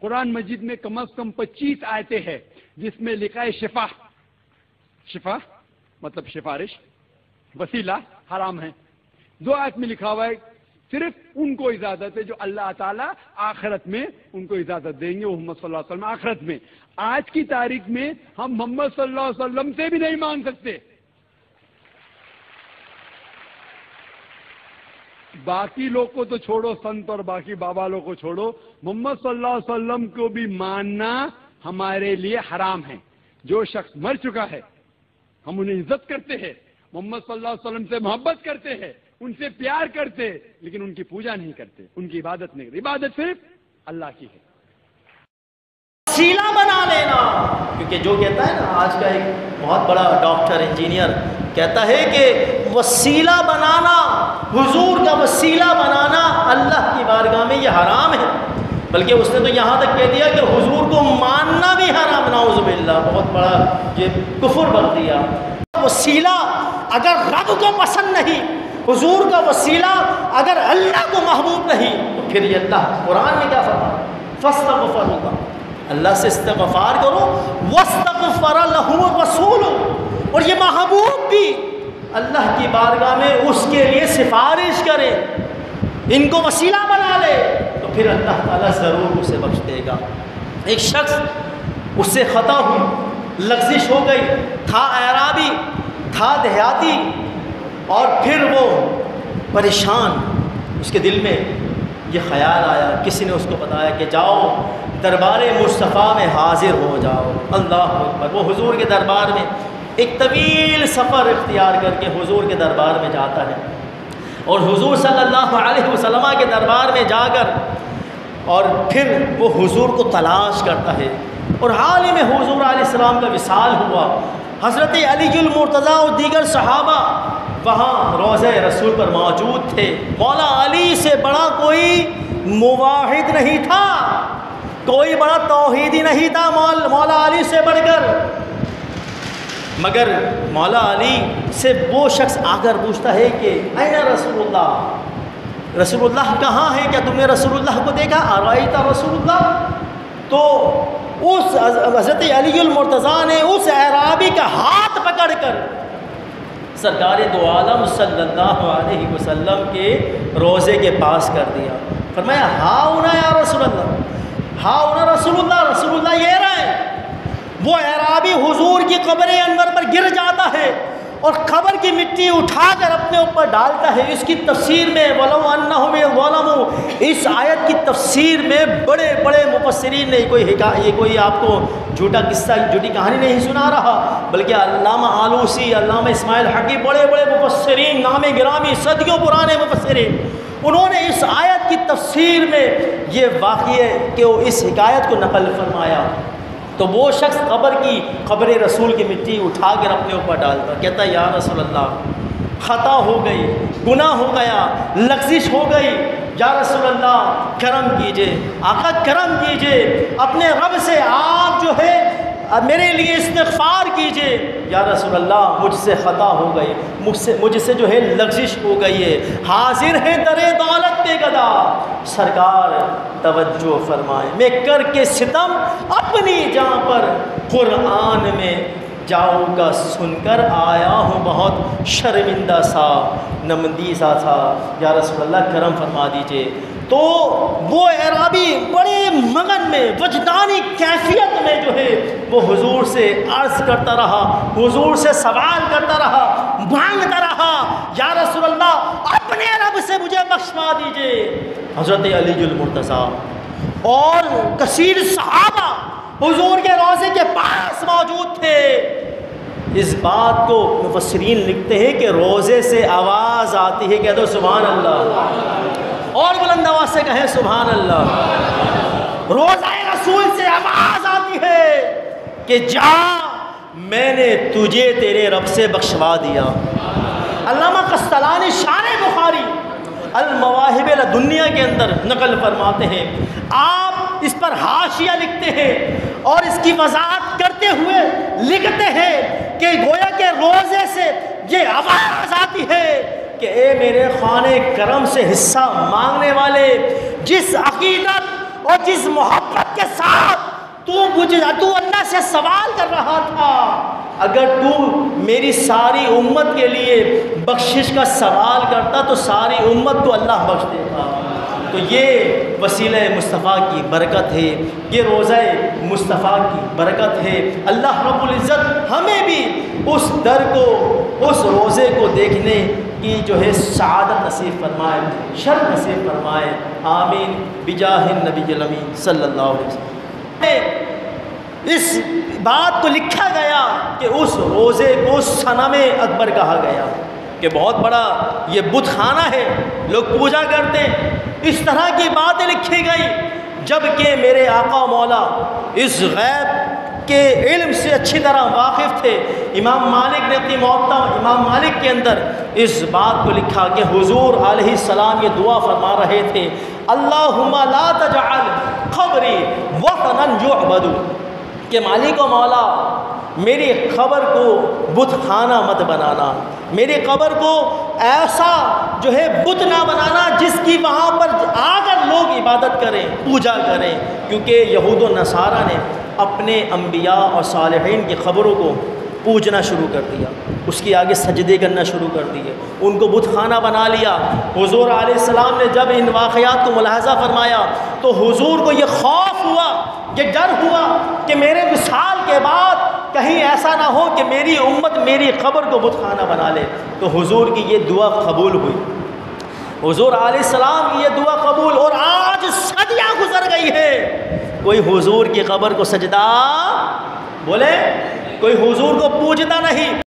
قرآن مجید میں کم از کم 25 آیتیں ہیں جس میں لکھا ہے شفا مطلب سفارش، وسیلہ حرام ہے۔ 2 آیت میں لکھا ہوا ہے صرف ان کو اجازت ہے جو اللہ تعالیٰ آخرت میں ان کو اجازت دیں گے، وہ محمد صلی اللہ علیہ وسلم آخرت میں۔ آج کی تاریخ میں ہم محمد صلی اللہ علیہ وسلم سے بھی نہیں مانگ سکتے، باقی لوگ کو تو چھوڑو، سنت اور باقی بابا لوگ کو چھوڑو، محمد صلی اللہ علیہ وسلم کو بھی ماننا ہمارے لیے حرام ہے۔ جو شخص مر چکا ہے ہم انہیں عزت کرتے ہیں، محمد صلی اللہ علیہ وسلم سے محبت کرتے ہیں، ان سے پیار کرتے، لیکن ان کی پوجا نہیں کرتے، ان کی عبادت نہیں کرتے۔ عبادت صرف اللہ کی ہے۔ وسیلہ بنا لینا، کیونکہ جو کہتا ہے نا، آج کا ایک بہت بڑا ڈاکٹر انجینئر کہتا ہے کہ وسیلہ بنانا، حضور کا وسیلہ بنانا اللہ کی بارگاہ میں یہ حرام ہے، بلکہ اس نے تو یہاں تک کہہ دیا کہ حضور کو ماننا بھی حرام، نعوذ باللہ، بہت بڑا یہ کفر بن دیا۔ وسیلہ اگر رب کو پسند نہیں، حضور کا وسیلہ اگر اللہ کو محبوب نہیں، تو پھر یہ اللہ قرآن میں کیا فرمایا؟ فاستغفر اللہ، اللہ سے استغفار کرو، واستغفر لہ الرسول، اور یہ محبوب بھی اللہ کی بارگاہ میں اس کے لیے سفارش کرے، ان کو وسیلہ بنا لے، تو پھر اللہ تعالیٰ ضرور اسے بخش دے گا۔ ایک شخص اس سے خطا ہوئی، لغزش ہو گئی، تھا اعرابی، تھا دیہاتی، اور پھر وہ پریشان، اس کے دل میں یہ خیال آیا، کسی نے اس کو بتایا کہ جاؤ دربار مصطفیٰ میں حاضر ہو جاؤ۔ اللہ اکبر، وہ حضور کے دربار میں ایک طویل سفر اختیار کر کے حضور کے دربار میں جاتا ہے، اور حضور صلی اللہ علیہ وسلم کے دربار میں جا کر اور پھر وہ حضور کو تلاش کرتا ہے، اور حال ہی میں حضور علیہ السلام کا وصال ہوا۔ حضرت علی المرتضیٰ اور دیگر صحابہ وہاں روضہ رسول پر موجود تھے۔ مولا علی سے بڑا کوئی موحد نہیں تھا، کوئی بڑا توحیدی نہیں تھا مولا علی سے بڑھ کر، مگر مولا علی سے وہ شخص آ کر پوچھتا ہے کہ این رسول اللہ، رسول اللہ کہاں ہے؟ کیا تم نے رسول اللہ کو دیکھا؟ ارائیت رسول اللہ؟ تو اس حضرت علی المرتضیٰ نے اس اعرابی کا ہاتھ پکڑ کر سرکار دو عالم صلی اللہ علیہ وسلم کے روضے کے پاس کر دیا، فرمایا ہاؤنا یا رسول اللہ، ہاؤنا رسول اللہ، رسول اللہ یہ رہے۔ وہ اعرابی حضور کی قبر انور پر گر جاتا ہے اور قبر کی مٹی اٹھا کر اپنے اوپر ڈالتا ہے۔ اس کی تفسیر میں وَلَوْ أَنَّهُمْ ظَلَمُوا، اس آیت کی تفسیر میں بڑے بڑے مفسرین نے یہ کوئی آپ کو جھوٹا قصہ، جھوٹی کہانی نہیں سنا رہا، بلکہ علامہ آلوسی، علامہ اسماعیل حقی، بڑے بڑے مفسرین، نام گرامی، صدیوں پرانے مفسرین، انہوں نے اس آیت کی تفسیر میں یہ واقعہ کہ وہ اس حکایت کو نقل فرمایا۔ تو وہ شخص قبر رسول کی مٹی اٹھا کر اپنے اوپر ڈالتا، کہتا یا رسول اللہ خطا ہو گئی، گناہ ہو گیا، لغزش ہو گئی، یا رسول اللہ کرم کیجئے، آقا کرم کیجئے، اپنے رب سے آپ جو ہے میرے لیے استغفار کیجئے، یا رسول اللہ مجھ سے خطا ہو گئی، مجھ سے جو ہے لغزش ہو گئی ہے، حاضر ہے در دولت پہ گدا، سرکار توجہ فرمائے، میں کر کے ستم اپنی جان پر قرآن میں جاؤں گا سن کر آیا ہوں بہت شرمندہ سا، نمندیسا تھا، یا رسول اللہ کرم فرما دیجئے۔ تو وہ اعرابی بڑے مگن میں، وجدانی کیفیت میں جو ہے وہ حضور سے عرض کرتا رہا، حضور سے سوال کرتا رہا، مانگتا رہا، یا رسول اللہ اپنے رب سے مجھے بخشوا دیجئے۔ حضرت علی المرتضیٰ اور کثیر صحابہ حضور کے روضے کے پاس موجود تھے۔ اس بات کو مفسرین لکھتے ہیں کہ روضے سے آواز آتی ہے، کہہ دو سبحان اللہ، اور بلند آواز سے کہیں سبحان اللہ۔ روضہ رسول سے آواز آتی ہے کہ جا میں نے تجھے تیرے رب سے بخشوا دیا۔ علامہ قسطلانی شارح بخاری المواہب لدنیا کے اندر نقل فرماتے ہیں، آپ اس پر حاشیہ لکھتے ہیں اور اس کی وضاحت کرتے ہوئے لکھتے ہیں کہ گویا کے روضے سے یہ آواز آتی ہے کہ اے میرے خانے کرم سے حصہ مانگنے والے، جس عقیدت اور جس محبت کے ساتھ تو اللہ سے سوال کر رہا تھا، اگر تو میری ساری امت کے لیے بخشش کا سوال کرتا تو ساری امت کو اللہ بخش دیتا۔ تو یہ وسیلہ مصطفیٰ کی برکت ہے، یہ روزہ مصطفیٰ کی برکت ہے۔ اللہ رب العزت ہمیں بھی اس در کو، اس روزے کو دیکھنے کی جو ہے سعادت نصیب فرمائے، شرف نصیب فرمائے، آمین بجاہ النبی الامین صلی اللہ علیہ وسلم۔ اس بات کو لکھا گیا کہ اس روزے کو صنم اکبر کہا گیا کہ بہت بڑا یہ بت خانہ ہے، لوگ پوجا کرتے ہیں، اس طرح کی باتیں لکھی گئی، جبکہ میرے آقا مولا اس غیب کے علم سے اچھی طرح واقف تھے۔ امام مالک نے اپنی موطا امام مالک کے اندر اس بات کو لکھا کہ حضور علیہ السلام یہ دعا فرما رہے تھے، اللہم لا تجعل قبری وطنا یعبد، کہ مالک و مولا میری قبر کو بت خانہ مت بنانا، میری قبر کو ایسا جو ہے بت نہ بنانا جس کی وہاں پر آ کر لوگ عبادت کریں، پوجا کریں، کیونکہ یہود و نصارہ نے اپنے انبیاء اور صالحین کی قبروں کو پوجنا شروع کر دیا، اس کے آگے سجدے کرنا شروع کر دیے، ان کو بت خانہ بنا لیا۔ حضور علیہ السلام نے جب ان واقعات کو ملاحظہ فرمایا تو حضور کو یہ خوف ہوا، یہ ڈر ہوا کہ میرے وصال کے بعد کہیں ایسا نہ ہو کہ میری امت میری قبر کو بت خانہ بنا لے۔ تو حضور کی یہ دعا قبول ہوئی، حضور علیہ السلام کی یہ دعا قبول، اور آج صدیاں گزر گئی ہے، کوئی حضور کی قبر کو سجدہ بولے، کوئی حضور کو پوجتا نہیں۔